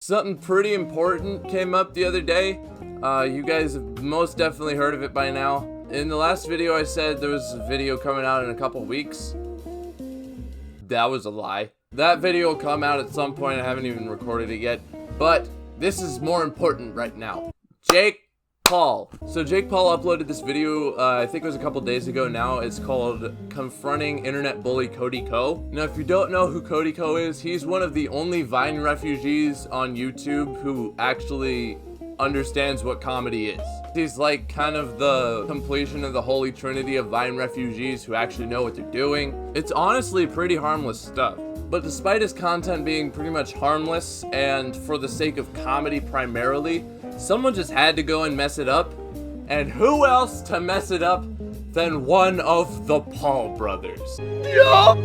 Something pretty important came up the other day. You guys have most definitely heard of it by now. In the last video I said there was a video coming out in a couple weeks. That was a lie. That video will come out at some point. I haven't even recorded it yet. But this is more important right now. Jake Paul. So Jake Paul uploaded this video, I think it was a couple days ago now. It's called Confronting Internet Bully Cody Co. Now, if you don't know who Cody Co is, he's one of the only Vine refugees on YouTube who actually understands what comedy is. He's like kind of the completion of the holy trinity of Vine refugees who actually know what they're doing. It's honestly pretty harmless stuff. But despite his content being pretty much harmless and for the sake of comedy primarily, someone just had to go and mess it up. And who else to mess it up than one of the Paul brothers? Yup!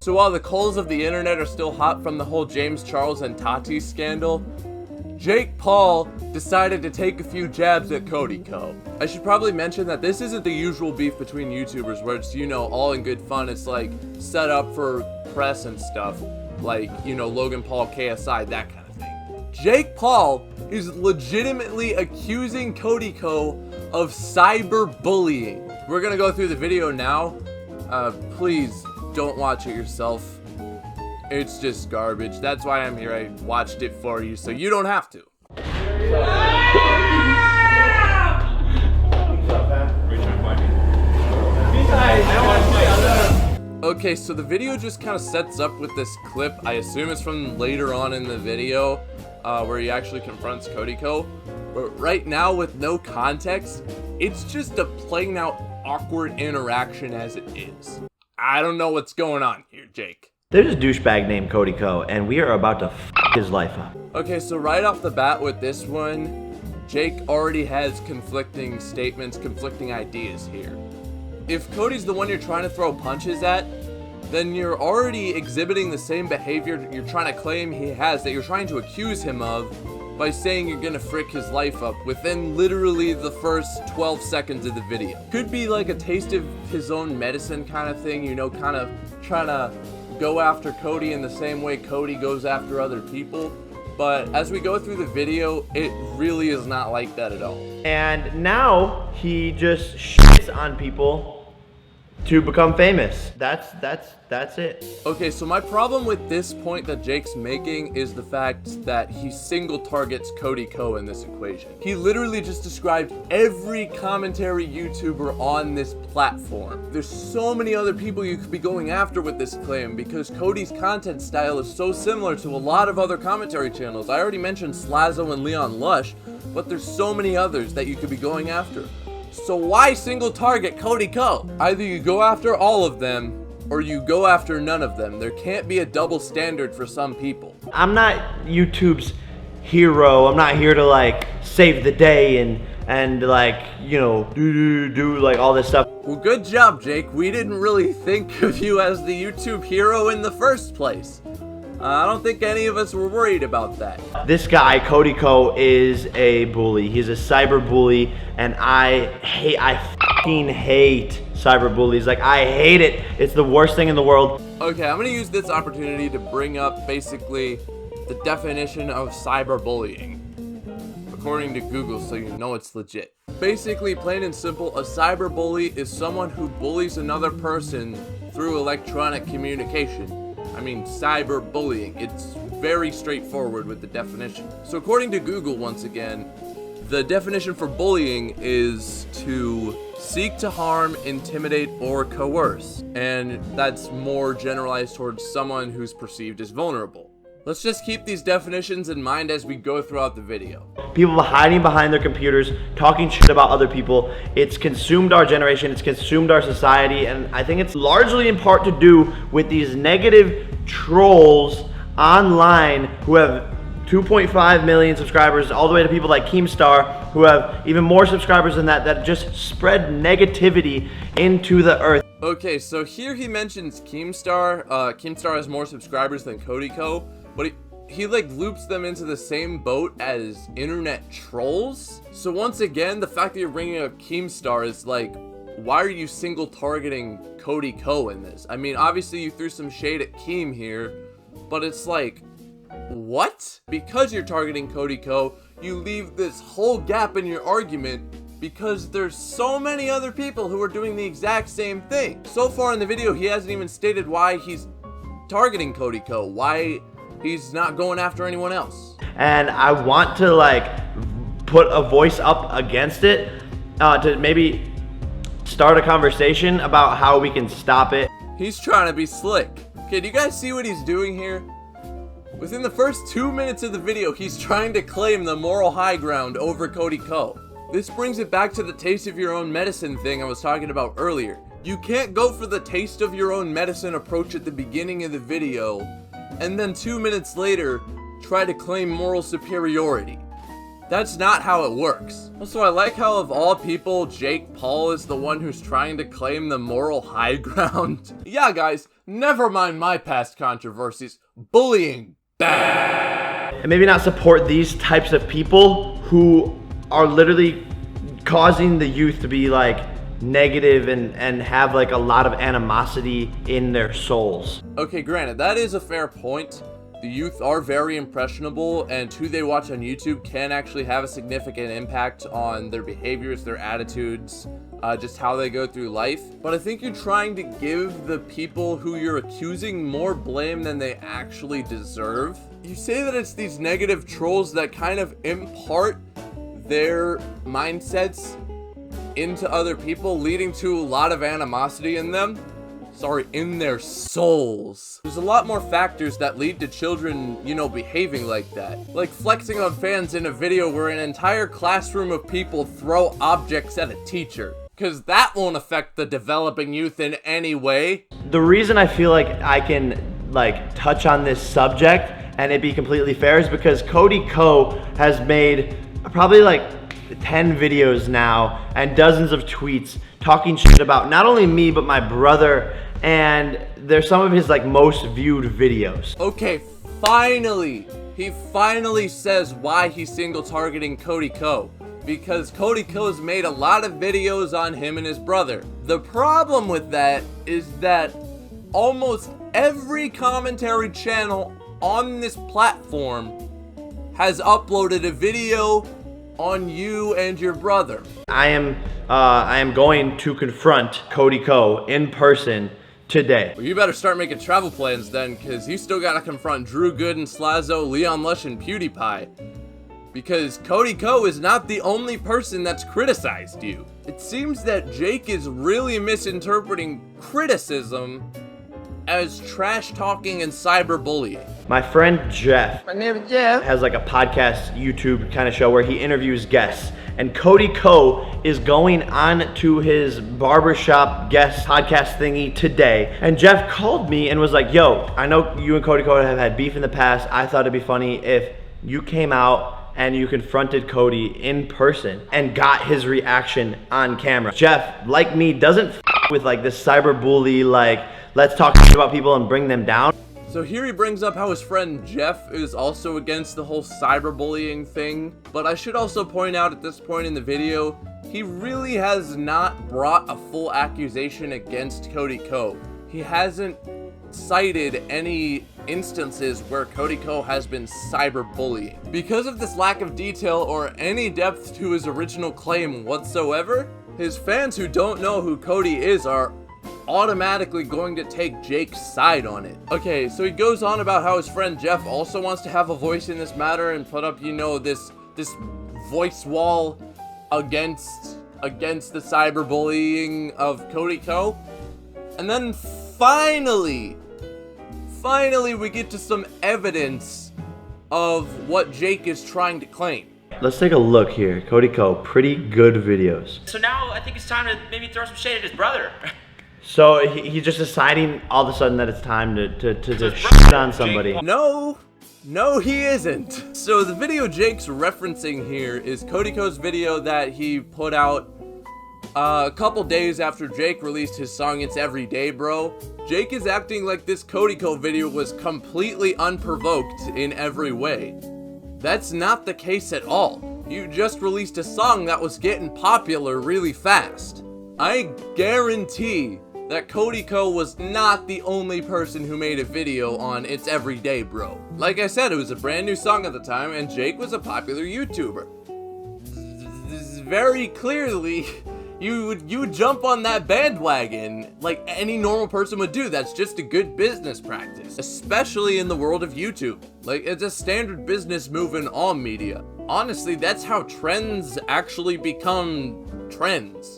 So while the coals of the internet are still hot from the whole James Charles and Tati scandal, Jake Paul decided to take a few jabs at Cody Co. I should probably mention that this isn't the usual beef between YouTubers where it's, you know, all in good fun. It's like set up for press and stuff, like, you know, Logan Paul, KSI, that kind of thing. Jake Paul is legitimately accusing Cody Co of cyberbullying. We're gonna go through the video now. Please don't watch it yourself. It's just garbage. That's why I'm here. I watched it for you, so you don't have to. Okay, so the video just kind of sets up with this clip. I assume it's from later on in the video, where he actually confronts Cody Co. But right now, with no context, it's just a plain out awkward interaction as it is. I don't know what's going on here, Jake. There's a douchebag named Cody Co, and we are about to f his life up. Okay, so right off the bat with this one, Jake already has conflicting statements, conflicting ideas here. If Cody's the one you're trying to throw punches at, then you're already exhibiting the same behavior you're trying to claim he has, that you're trying to accuse him of, by saying you're gonna frick his life up within literally the first 12 seconds of the video. Could be like a taste of his own medicine kind of thing, you know, kind of trying to go after Cody in the same way Cody goes after other people. But as we go through the video, it really is not like that at all. And now he just shits on people to become famous. That's it. Okay, so my problem with this point that Jake's making is the fact that he single targets Cody Co in this equation. He literally just described every commentary YouTuber on this platform. There's so many other people you could be going after with this claim because Cody's content style is so similar to a lot of other commentary channels. I already mentioned Slazo and Leon Lush, but there's so many others that you could be going after. So why single target Cody Co? Either you go after all of them or you go after none of them. There can't be a double standard for some people. I'm not YouTube's hero. I'm not here to like save the day and like, you know, do like all this stuff. Well, good job, Jake. We didn't really think of you as the YouTube hero in the first place. I don't think any of us were worried about that. This guy, Cody Co, is a bully. He's a cyber bully, and I fucking hate cyber bullies. Like, I hate it. It's the worst thing in the world. Okay, I'm gonna use this opportunity to bring up basically the definition of cyberbullying, according to Google, so you know it's legit. Basically, plain and simple, a cyberbully is someone who bullies another person through electronic communication. I mean, cyberbullying. It's very straightforward with the definition. So according to Google, once again, the definition for bullying is to seek to harm, intimidate, or coerce. And that's more generalized towards someone who's perceived as vulnerable. Let's just keep these definitions in mind as we go throughout the video. People hiding behind their computers, talking shit about other people. It's consumed our generation, it's consumed our society, and I think it's largely in part to do with these negative trolls online who have 2.5 million subscribers, all the way to people like Keemstar who have even more subscribers than that just spread negativity into the earth. Okay, so here he mentions Keemstar. Keemstar has more subscribers than Cody Co, but he like loops them into the same boat as internet trolls. So once again, the fact that you're bringing up Keemstar is like, why are you single targeting Cody Co in this? I mean, obviously you threw some shade at Keem here, but it's like, what? Because you're targeting Cody Co, you leave this whole gap in your argument because there's so many other people who are doing the exact same thing. So far in the video, he hasn't even stated why he's targeting Cody Co, why he's not going after anyone else. And I want to like put a voice up against it to maybe start a conversation about how we can stop it. He's trying to be slick. Okay, do you guys see what he's doing here? Within the first 2 minutes of the video, he's trying to claim the moral high ground over Cody Co. This brings it back to the taste of your own medicine thing I was talking about earlier. You can't go for the taste of your own medicine approach at the beginning of the video, and then 2 minutes later, try to claim moral superiority. That's not how it works. Also, I like how of all people, Jake Paul is the one who's trying to claim the moral high ground. Yeah, guys, never mind my past controversies. Bullying, bad. And maybe not support these types of people who are literally causing the youth to be like negative and have like a lot of animosity in their souls. Okay, granted, that is a fair point. The youth are very impressionable, and who they watch on YouTube can actually have a significant impact on their behaviors, their attitudes, just how they go through life. But I think you're trying to give the people who you're accusing more blame than they actually deserve. You say that it's these negative trolls that kind of impart their mindsets into other people, leading to a lot of animosity in them. Sorry, in their souls. There's a lot more factors that lead to children, you know, behaving like that. Like flexing on fans in a video where an entire classroom of people throw objects at a teacher. Because that won't affect the developing youth in any way. The reason I feel like I can like touch on this subject and it be completely fair is because Cody Co has made probably like 10 videos now and dozens of tweets talking shit about not only me but my brother, and they're some of his like most viewed videos. Okay, finally, he finally says why he's single targeting Cody Co, because Cody Co's made a lot of videos on him and his brother. The problem with that is that almost every commentary channel on this platform has uploaded a video on you and your brother. I am going to confront Cody Co in person today. Well, you better start making travel plans then, because you still gotta confront Drew Gooden, Slazo, Leon Lush, and PewDiePie. Because Cody Co is not the only person that's criticized you. It seems that Jake is really misinterpreting criticism as trash talking and cyberbullying. My friend Jeff, My name is Jeff, has like a podcast YouTube kind of show where he interviews guests, and Cody Co is going on to his barbershop guest podcast thingy today, and Jeff called me and was like, yo, I know you and Cody Co have had beef in the past. I thought it'd be funny if you came out and you confronted Cody in person and got his reaction on camera. Jeff, like me, doesn't with like this cyberbully, like let's talk about people and bring them down. So here he brings up how his friend Jeff is also against the whole cyberbullying thing, but I should also point out at this point in the video, he really has not brought a full accusation against Cody Co. He hasn't cited any instances where Cody Co has been cyberbullying. Because of this lack of detail or any depth to his original claim whatsoever, his fans who don't know who Cody is are automatically going to take Jake's side on it. Okay, so he goes on about how his friend Jeff also wants to have a voice in this matter and put up, you know, this voice wall against the cyberbullying of Cody Co. And then finally we get to some evidence of what Jake is trying to claim. Let's take a look here. Cody Co, pretty good videos. So now I think it's time to maybe throw some shade at his brother. So he's just deciding all of a sudden that it's time to shit on somebody. No, he isn't. So the video Jake's referencing here is Cody Co's video that he put out a couple days after Jake released his song It's Everyday Bro. Jake is acting like this Cody Co video was completely unprovoked in every way. That's not the case at all. You just released a song that was getting popular really fast. I guarantee that Cody Co was not the only person who made a video on It's Everyday Bro. Like I said, it was a brand new song at the time, and Jake was a popular YouTuber. Very clearly, you would jump on that bandwagon like any normal person would do. That's just a good business practice, especially in the world of YouTube. Like, it's a standard business move in all media. Honestly, that's how trends actually become trends.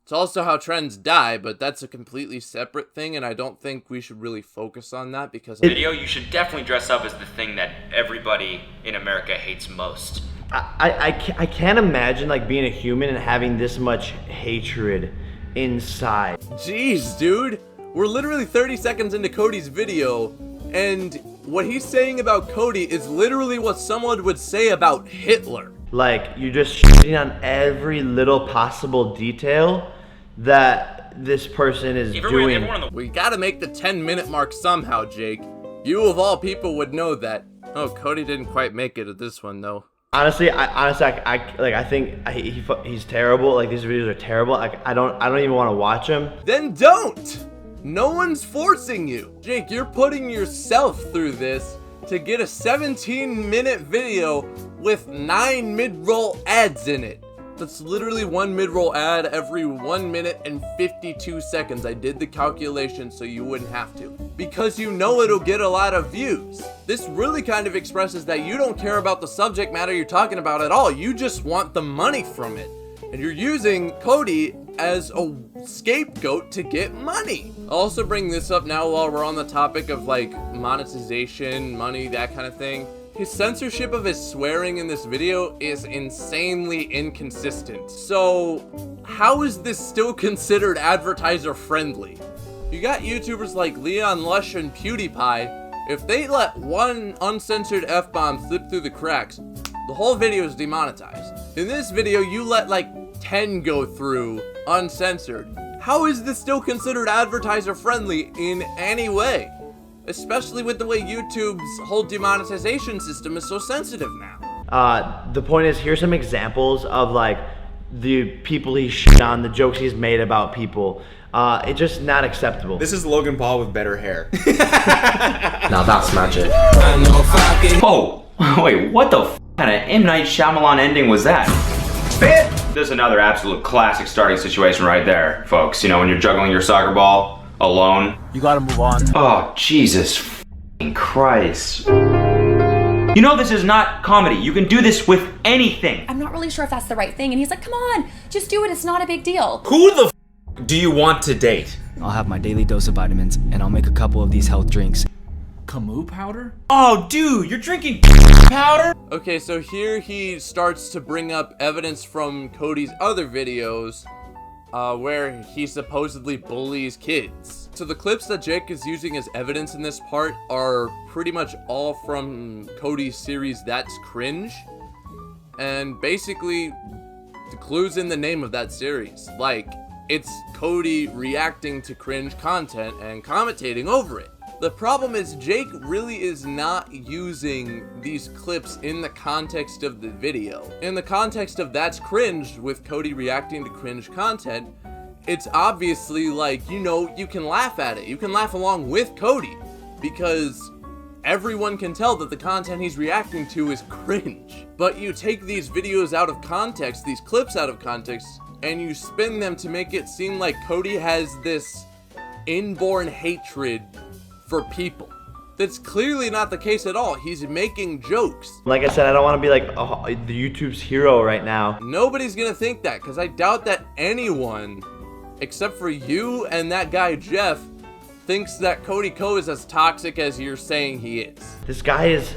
It's also how trends die, but that's a completely separate thing, and I don't think we should really focus on that because Video, you should definitely dress up as the thing that everybody in America hates most. I can't imagine like being a human and having this much hatred inside. Jeez, dude. We're literally 30 seconds into Cody's video, and what he's saying about Cody is literally what someone would say about Hitler. Like, you're just shitting on every little possible detail that this person is doing. We gotta make the 10-minute mark somehow, Jake. You of all people would know that. Oh, Cody didn't quite make it at this one, though. Honestly, I think he's terrible. Like, these videos are terrible. Like, I don't even want to watch them. Then don't! No one's forcing you. Jake, you're putting yourself through this to get a 17-minute video with 9 mid-roll ads in it. That's literally 1 mid-roll ad every 1 minute and 52 seconds. I did the calculation so you wouldn't have to. Because you know it'll get a lot of views. This really kind of expresses that you don't care about the subject matter you're talking about at all. You just want the money from it. And you're using Cody as a scapegoat to get money. I'll also bring this up now while we're on the topic of like monetization, money, that kind of thing. His censorship of his swearing in this video is insanely inconsistent. So how is this still considered advertiser friendly? You got YouTubers like Leon Lush and PewDiePie. If they let one uncensored F-bomb slip through the cracks, the whole video is demonetized. In this video, you let like 10 go through uncensored. How is this still considered advertiser friendly in any way? Especially with the way YouTube's whole demonetization system is so sensitive now. The point is, here's some examples of like the people he shit on, the jokes he's made about people. It's just not acceptable. This is Logan Paul with better hair. Now that's magic. Oh, wait, what the kind of M. Night Shyamalan ending was that? This is another absolute classic starting situation right there, folks. You know, when you're juggling your soccer ball alone. You gotta move on. Oh, Jesus f***ing Christ. You know this is not comedy. You can do this with anything. I'm not really sure if that's the right thing. And he's like, come on, just do it. It's not a big deal. Who the f do you want to date? I'll have my daily dose of vitamins, and I'll make a couple of these health drinks. Camus powder? Oh, dude, you're drinking powder? Okay, so here he starts to bring up evidence from Cody's other videos where he supposedly bullies kids. So the clips that Jake is using as evidence in this part are pretty much all from Cody's series That's Cringe. And basically, the clue's in the name of that series. Like, it's Cody reacting to cringe content and commentating over it. The problem is Jake really is not using these clips in the context of the video. In the context of That's Cringe, with Cody reacting to cringe content, it's obviously like, you know, you can laugh at it. You can laugh along with Cody because everyone can tell that the content he's reacting to is cringe. But you take these videos out of context, these clips out of context, and you spin them to make it seem like Cody has this inborn hatred for people. That's clearly not the case at all. He's making jokes. Like I said, I don't want to be like the YouTube's hero right now. Nobody's gonna think that, because I doubt that anyone, except for you and that guy Jeff, thinks that Cody Co is as toxic as you're saying he is. This guy is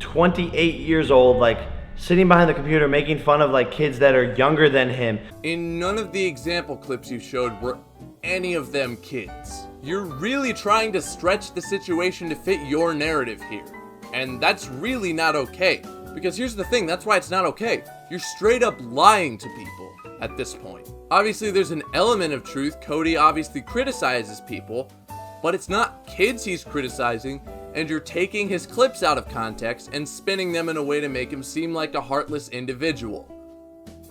28 years old, like sitting behind the computer making fun of like kids that are younger than him. In none of the example clips you showed were any of them kids. You're really trying to stretch the situation to fit your narrative here. And that's really not okay. Because here's the thing, that's why it's not okay. You're straight up lying to people at this point. Obviously there's an element of truth. Cody obviously criticizes people, but it's not kids he's criticizing, and you're taking his clips out of context and spinning them in a way to make him seem like a heartless individual.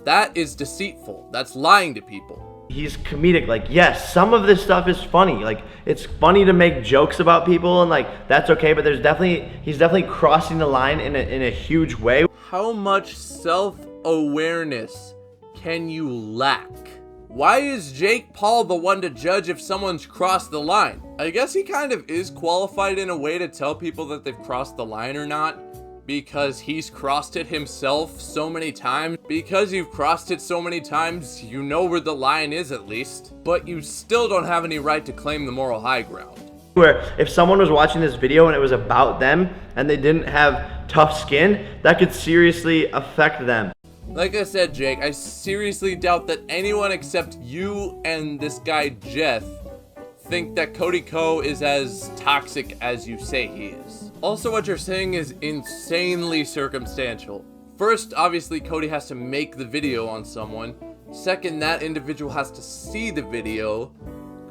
That is deceitful. That's lying to people. He's comedic. Like, yes, some of this stuff is funny. Like, it's funny to make jokes about people, and like that's okay. But he's definitely crossing the line in a huge way. How much self-awareness can you lack? Why is Jake Paul the one to judge if someone's crossed the line? I guess he kind of is qualified in a way to tell people that they've crossed the line or not, because he's crossed it himself so many times. Because you've crossed it so many times, you know where the line is at least, but you still don't have any right to claim the moral high ground. Where if someone was watching this video and it was about them and they didn't have tough skin, that could seriously affect them. Like I said, Jake, I seriously doubt that anyone except you and this guy Jeff think that Cody Ko is as toxic as you say he is. Also, what you're saying is insanely circumstantial. First, obviously, Cody has to make the video on someone. Second, that individual has to see the video.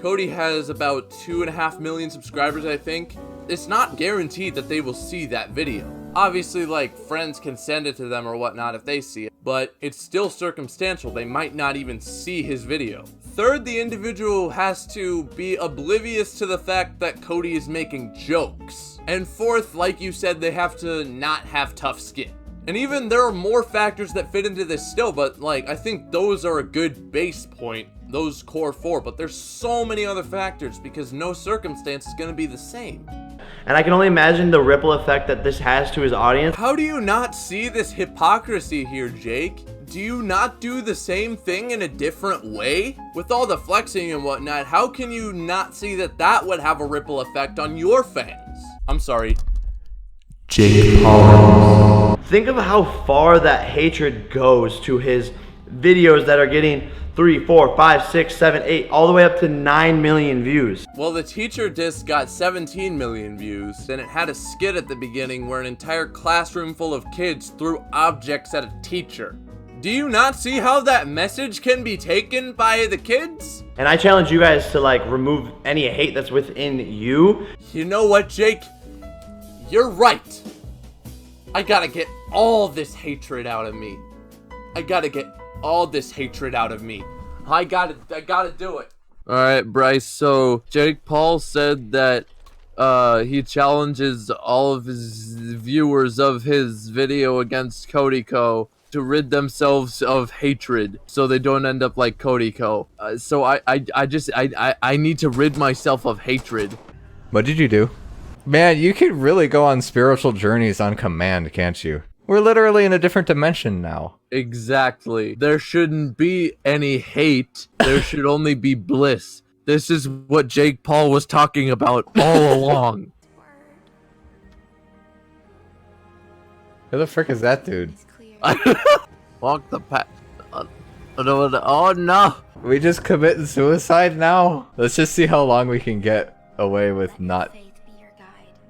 Cody has about 2.5 million subscribers, I think. It's not guaranteed that they will see that video. Obviously, like, friends can send it to them or whatnot if they see it, but it's still circumstantial. They might not even see his video. Third, the individual has to be oblivious to the fact that Cody is making jokes. And fourth, like you said, they have to not have tough skin. And even there are more factors that fit into this still, but like, I think those are a good base point, those core four, but there's so many other factors because no circumstance is gonna be the same. And I can only imagine the ripple effect that this has to his audience. How do you not see this hypocrisy here, Jake? Do you not do the same thing in a different way? With all the flexing and whatnot, how can you not see that that would have a ripple effect on your fans? I'm sorry. Jake Paul. Think of how far that hatred goes to his videos that are getting 3, 4, 5, 6, 7, 8, all the way up to 9 million views. Well, the teacher disc got 17 million views, and it had a skit at the beginning where an entire classroom full of kids threw objects at a teacher. Do you not see how that message can be taken by the kids? And I challenge you guys to like remove any hate that's within you. You know what, Jake? You're right. I gotta get all this hatred out of me. I gotta get all this hatred out of me. I gotta do it. Alright, Bryce, so Jake Paul said that he challenges all of his viewers of his video against Cody Ko to rid themselves of hatred so they don't end up like Cody Ko. So I need to rid myself of hatred. What did you do? Man, you can really go on spiritual journeys on command, can't you? We're literally in a different dimension now. Exactly. There shouldn't be any hate. There should only be bliss. This is what Jake Paul was talking about all along. Who the frick is that dude? Walk the path. Oh no. We just committing suicide now? Let's just see how long we can get away with not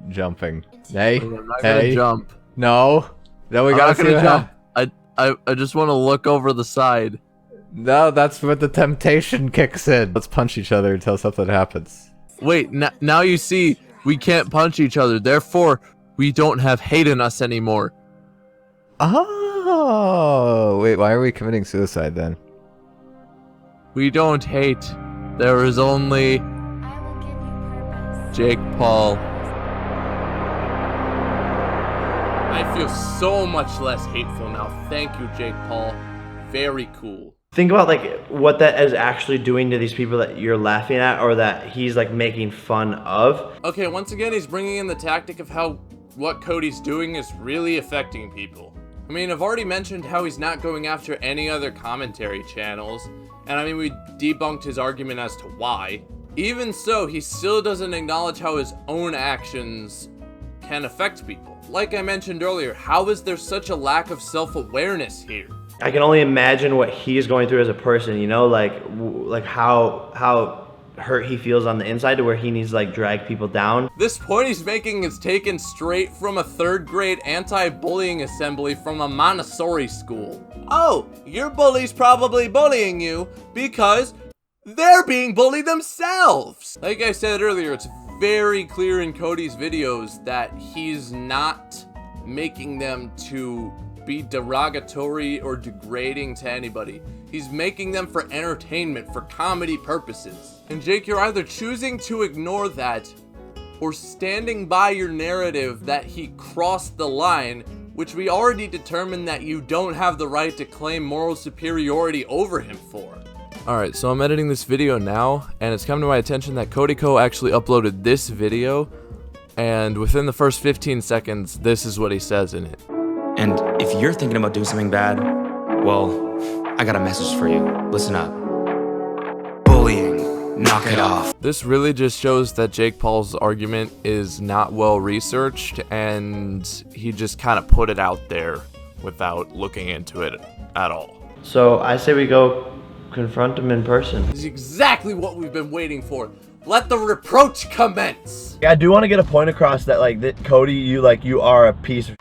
jumping. Hey? I'm not Hey? gonna jump. No? No, we I'm gotta not see gonna what jump. I just want to look over the side. No, that's where the temptation kicks in. Let's punch each other until something happens. Wait, now you see, we can't punch each other. Therefore, we don't have hate in us anymore. Oh, wait, why are we committing suicide then? We don't hate. There is only Jake Paul. I feel so much less hateful now. Thank you, Jake Paul. Very cool. Think about like what that is actually doing to these people that you're laughing at or that he's like making fun of. Okay, once again, he's bringing in the tactic of how what Cody's doing is really affecting people. I mean, I've already mentioned how he's not going after any other commentary channels, and I mean, we debunked his argument as to why. Even so, he still doesn't acknowledge how his own actions can affect people. Like I mentioned earlier, how is there such a lack of self-awareness here? I can only imagine what he's going through as a person, you know, like how hurt he feels on the inside to where he needs to like drag people down. This point he's making is taken straight from a 3rd grade anti-bullying assembly from a Montessori school. Oh, your bully's probably bullying you because they're being bullied themselves. Like I said earlier, it's very clear in Cody's videos that he's not making them to be derogatory or degrading to anybody. He's making them for entertainment, for comedy purposes. And Jake, you're either choosing to ignore that or standing by your narrative that he crossed the line, which we already determined that you don't have the right to claim moral superiority over him for. Alright, so I'm editing this video now, and it's come to my attention that Cody actually uploaded this video, and within the first 15 seconds, this is what he says in it. And if you're thinking about doing something bad, well, I got a message for you. Listen up. Bullying. Knock it off. This really just shows that Jake Paul's argument is not well researched, and he just kind of put it out there without looking into it at all. So I say we go confront him in person. This is exactly what we've been waiting for. Let the reproach commence. I do want to get a point across that, like, that Cody, you are a piece of.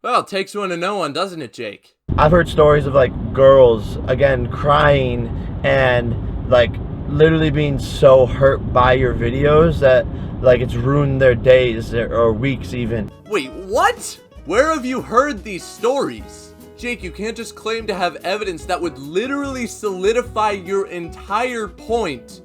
Well, it takes one to know one, doesn't it, Jake? I've heard stories of, like, girls, again, crying and, like, literally being so hurt by your videos that, like, it's ruined their days or weeks even. Wait, what? Where have you heard these stories? Jake, you can't just claim to have evidence that would literally solidify your entire point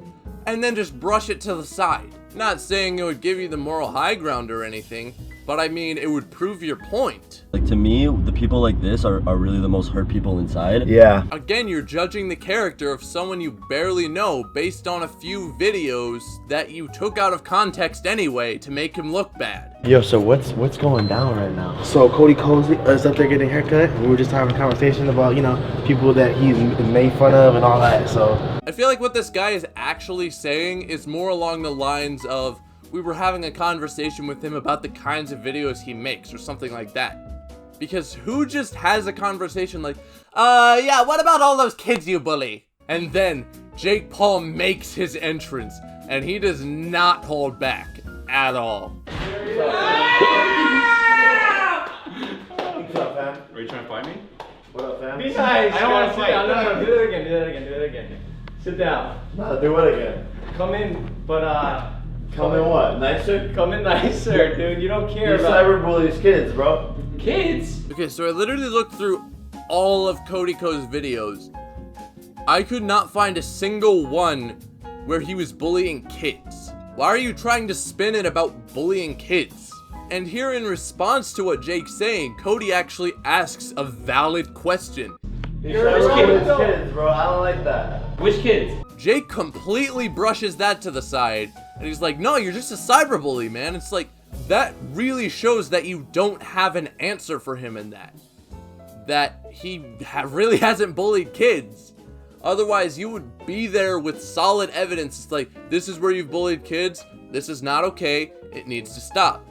and then just brush it to the side. Not saying it would give you the moral high ground or anything, but I mean, it would prove your point. Like, to me, the people like this are really the most hurt people inside. Yeah. Again, you're judging the character of someone you barely know based on a few videos that you took out of context anyway to make him look bad. Yo, so what's going down right now? So Cody is up there getting a haircut. We were just having a conversation about, you know, people that he's made fun of and all that, so. I feel like what this guy is actually saying is more along the lines of, we were having a conversation with him about the kinds of videos he makes or something like that. Because who just has a conversation like, yeah, what about all those kids you bully? And then Jake Paul makes his entrance and he does not hold back at all. What's up, fam? Are you trying to find me? What up, fam? Be nice. I don't want to fight. No, do that again. Sit down. No, do what again? Come in, but Come in what? Nicer? come in nicer, dude. You don't care You about cyberbullies kids, bro. kids. Okay, so I literally looked through all of Cody videos. I could not find a single one where he was bullying kids. Why are you trying to spin it about bullying kids? And here in response to what Jake's saying, Cody actually asks a valid question. You're cyberbullies kids, bro. I don't like that. Which kids? Jake completely brushes that to the side, and he's like, no, you're just a cyberbully, man. It's like, that really shows that you don't have an answer for him in that. That he really hasn't bullied kids. Otherwise, you would be there with solid evidence. It's like, this is where you've bullied kids. This is not okay. It needs to stop.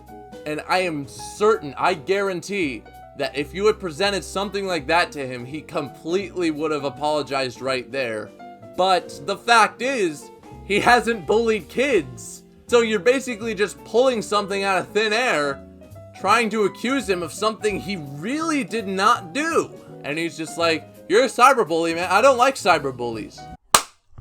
And I am certain, I guarantee, that if you had presented something like that to him, he completely would have apologized right there. But the fact is, he hasn't bullied kids. So you're basically just pulling something out of thin air, trying to accuse him of something he really did not do. And he's just like, you're a cyberbully, man. I don't like cyberbullies.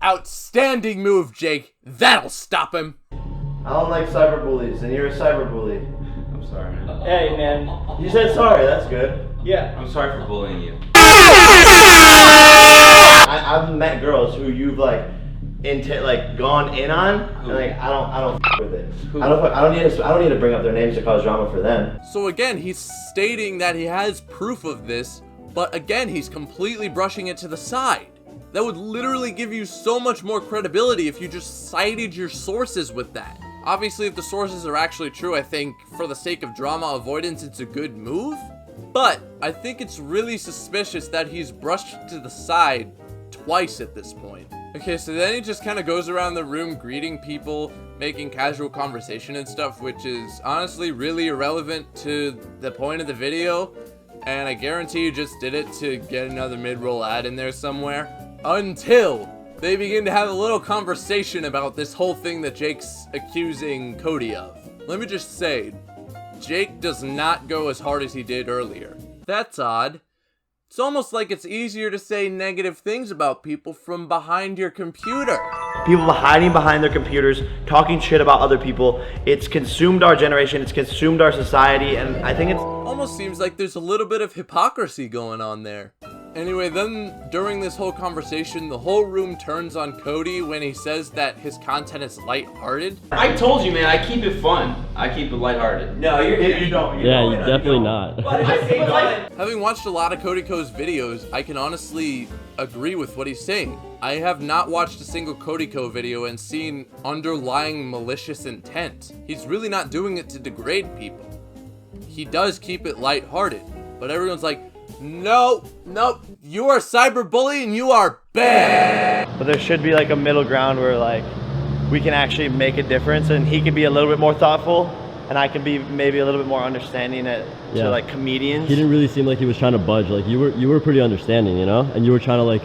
Outstanding move, Jake. That'll stop him. I don't like cyberbullies, and you're a cyberbully. I'm sorry, man. Hey, man. You said sorry, that's good. Yeah. I'm sorry for bullying you. I've met girls who you've like gone in on, and like I don't f with it. I don't need to bring up their names to cause drama for them. So again, he's stating that he has proof of this, but again, he's completely brushing it to the side. That would literally give you so much more credibility if you just cited your sources with that. Obviously, if the sources are actually true, I think for the sake of drama avoidance, it's a good move. But I think it's really suspicious that he's brushed to the side twice at this point. Okay, so then he just kind of goes around the room greeting people, making casual conversation and stuff, which is honestly really irrelevant to the point of the video. And I guarantee you just did it to get another mid-roll ad in there somewhere. Until they begin to have a little conversation about this whole thing that Jake's accusing Cody of. Let me just say, Jake does not go as hard as he did earlier. That's odd. It's almost like it's easier to say negative things about people from behind your computer. People hiding behind their computers, talking shit about other people. It's consumed our generation, it's consumed our society, and I think it's... Almost seems like there's a little bit of hypocrisy going on there. Anyway, then during this whole conversation, the whole room turns on Cody when he says that his content is lighthearted. I told you, man, I keep it fun. I keep it lighthearted. No, you don't. Yeah, you're definitely not. Having watched a lot of Cody Ko's videos, I can honestly agree with what he's saying. I have not watched a single Cody Ko video and seen underlying malicious intent. He's really not doing it to degrade people. He does keep it lighthearted, but everyone's like, no, you are cyberbully and you are bad. But there should be like a middle ground where like we can actually make a difference, and he can be a little bit more thoughtful, and I can be maybe a little bit more understanding to like comedians. He didn't really seem like he was trying to budge. Like you were pretty understanding, you know, and you were trying to like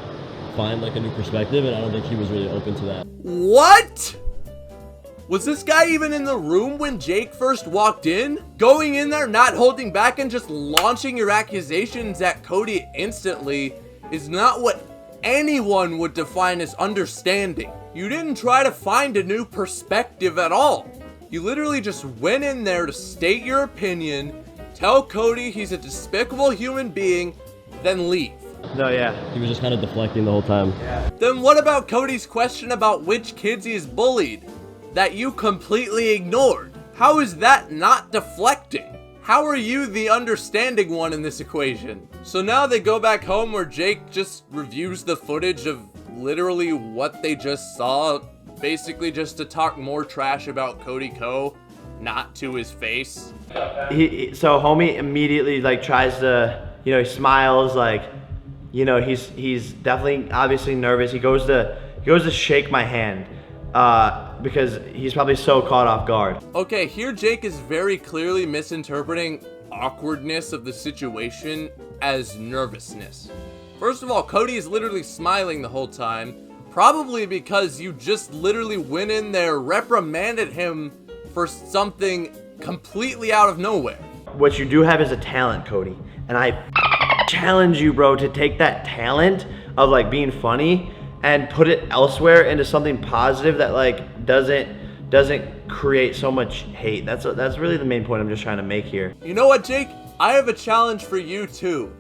find like a new perspective, and I don't think he was really open to that. What? Was this guy even in the room when Jake first walked in? Going in there, not holding back, and just launching your accusations at Cody instantly is not what anyone would define as understanding. You didn't try to find a new perspective at all. You literally just went in there to state your opinion, tell Cody he's a despicable human being, then leave. No, yeah. He was just kind of deflecting the whole time. Then what about Cody's question about which kids he's bullied that you completely ignored? How is that not deflecting? How are you the understanding one in this equation? So now they go back home where Jake just reviews the footage of literally what they just saw, basically just to talk more trash about Cody Ko, not to his face. So homie immediately like tries to, you know, he smiles, like, you know, he's definitely obviously nervous. He goes to shake my hand because he's probably so caught off guard. Okay, here Jake is very clearly misinterpreting awkwardness of the situation as nervousness. First of all, Cody is literally smiling the whole time, probably because you just literally went in there, reprimanded him for something completely out of nowhere. What you do have is a talent, Cody, and I challenge you, bro, to take that talent of like being funny and put it elsewhere into something positive that like doesn't create so much hate. That's really the main point I'm just trying to make here. You know what, Jake? I have a challenge for you too.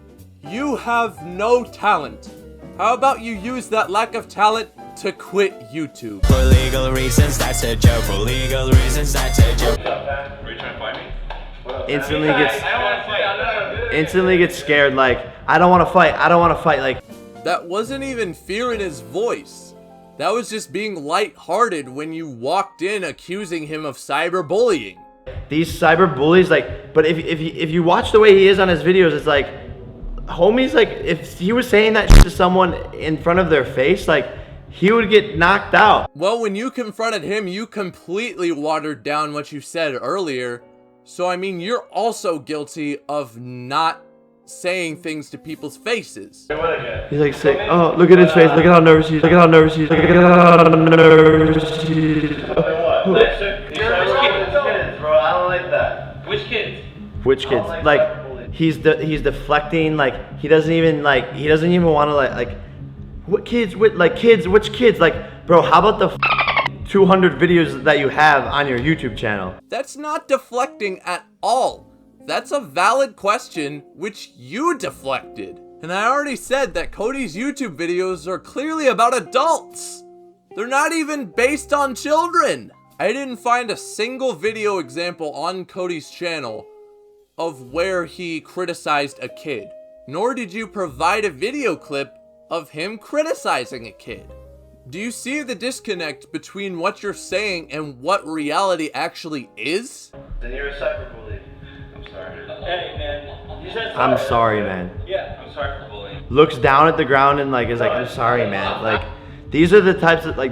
You have no talent. How about you use that lack of talent to quit YouTube? For legal reasons, that's a joke. For legal reasons, that's a joke. Are you trying to find me? Instantly gets scared, like, I don't want to fight, like. That wasn't even fear in his voice. That was just being lighthearted when you walked in accusing him of cyberbullying. These cyberbullies, like, but if you watch the way he is on his videos, it's like, homie's like, if he was saying that shit to someone in front of their face, like, he would get knocked out. Well, when you confronted him, you completely watered down what you said earlier. So, I mean, you're also guilty of not saying things to people's faces. He's like, sick. Oh, look at his face. Look at how nervous he is. Look at how nervous he is. Look at how nervous he is. Bro, I don't like that. Which kids? Which kids? Like, he's deflecting. Like, he doesn't even want to like, what kids? Which kids? Like, bro, how about the 200 videos that you have on your YouTube channel? That's not deflecting at all. That's a valid question, which you deflected. And I already said that Cody's YouTube videos are clearly about adults. They're not even based on children. I didn't find a single video example on Cody's channel of where he criticized a kid. Nor did you provide a video clip of him criticizing a kid. Do you see the disconnect between what you're saying and what reality actually is? Then you're a cyberbully. I'm sorry. Hey, man. You said sorry. I'm sorry, man. Yeah, I'm sorry for bullying. Looks down at the ground and like is like, I'm sorry, man. Like, these are the types of like,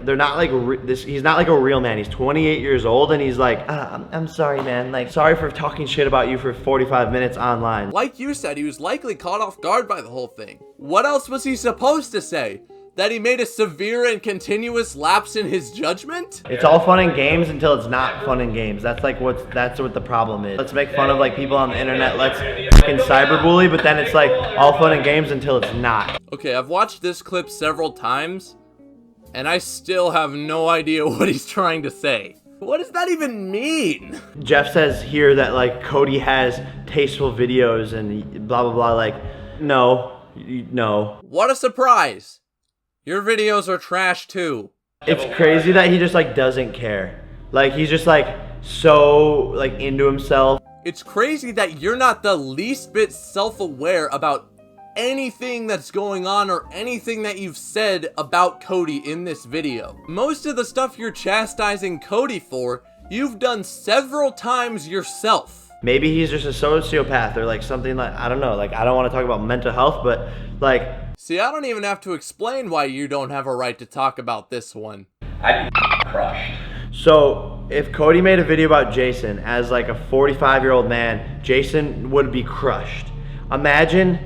they're not like he's not like a real man. He's 28 years old and he's like, I'm sorry, man. Like, sorry for talking shit about you for 45 minutes online. Like you said, he was likely caught off guard by the whole thing. What else was he supposed to say? that he made a severe and continuous lapse in his judgment? It's all fun and games until it's not fun and games. That's what the problem is. Let's make fun of like people on the internet. Let's fucking cyberbully, but then it's like all fun and games until it's not. Okay, I've watched this clip several times, and I still have no idea what he's trying to say. What does that even mean? Jeff says here that like Cody has tasteful videos and blah blah blah. Like, no. What a surprise! Your videos are trash too. It's crazy that he just like doesn't care. Like he's just like so like into himself. It's crazy that you're not the least bit self-aware about anything that's going on or anything that you've said about Cody in this video. Most of the stuff you're chastising Cody for, you've done several times yourself. Maybe he's just a sociopath or like something like, I don't know, like I don't want to talk about mental health, but like... See, I don't even have to explain why you don't have a right to talk about this one. I'd be crushed. So, if Cody made a video about Jason as like a 45-year-old man, Jason would be crushed. Imagine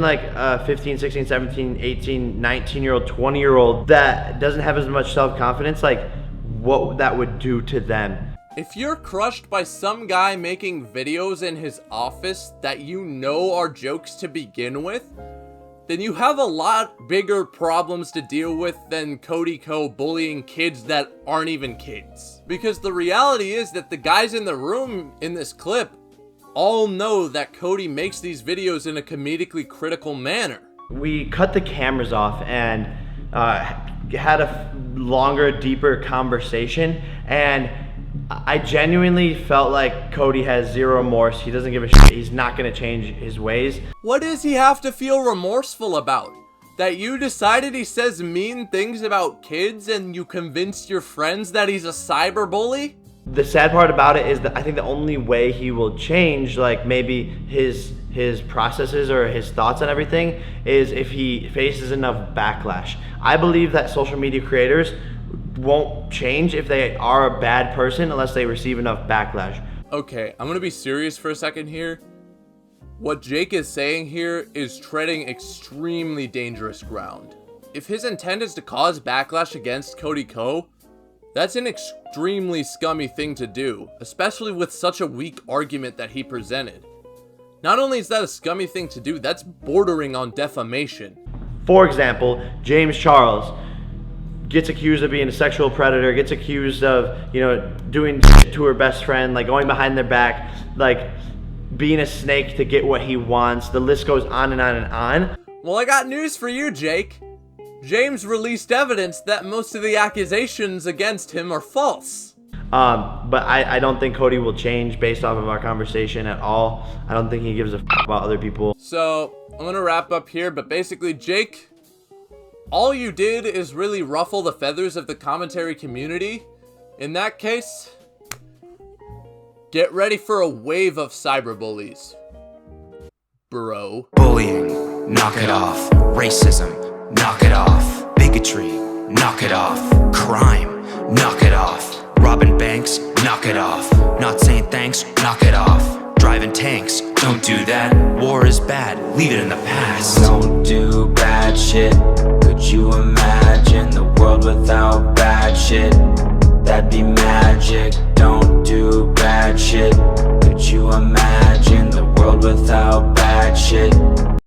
like a 15, 16, 17, 18, 19-year-old, 20-year-old that doesn't have as much self-confidence, like what that would do to them. If you're crushed by some guy making videos in his office that you know are jokes to begin with, then you have a lot bigger problems to deal with than Cody Co bullying kids that aren't even kids. Because the reality is that the guys in the room in this clip all know that Cody makes these videos in a comedically critical manner. We cut the cameras off and had a longer, deeper conversation, and I genuinely felt like Cody has zero remorse. He doesn't give a shit. He's not gonna change his ways. What does he have to feel remorseful about? That you decided he says mean things about kids and you convinced your friends that he's a cyberbully? The sad part about it is that I think the only way he will change, like maybe his processes or his thoughts on everything, is if he faces enough backlash. I believe that social media creators won't change if they are a bad person unless they receive enough backlash. Okay, I'm gonna be serious for a second here. What Jake is saying here is treading extremely dangerous ground. If his intent is to cause backlash against Cody Co, that's an extremely scummy thing to do, especially with such a weak argument that he presented. Not only is that a scummy thing to do, that's bordering on defamation. For example, James Charles gets accused of being a sexual predator, gets accused of, you know, doing shit to her best friend, like going behind their back, like being a snake to get what he wants. The list goes on and on and on. Well, I got news for you, Jake. James released evidence that most of the accusations against him are false. But I don't think Cody will change based off of our conversation at all. I don't think he gives a f about other people. So, I'm gonna wrap up here, but basically, Jake, all you did is really ruffle the feathers of the commentary community. In that case, get ready for a wave of cyberbullies, bro. Bullying, knock it off. Racism, knock it off. Bigotry, knock it off. Crime, knock it off. Robbing banks, knock it off. Not saying thanks, knock it off. Driving tanks, don't do that. War is bad, leave it in the past. Don't do bad shit. Could you imagine the world without bad shit? That'd be magic. Don't do bad shit. Could you imagine the world without bad shit?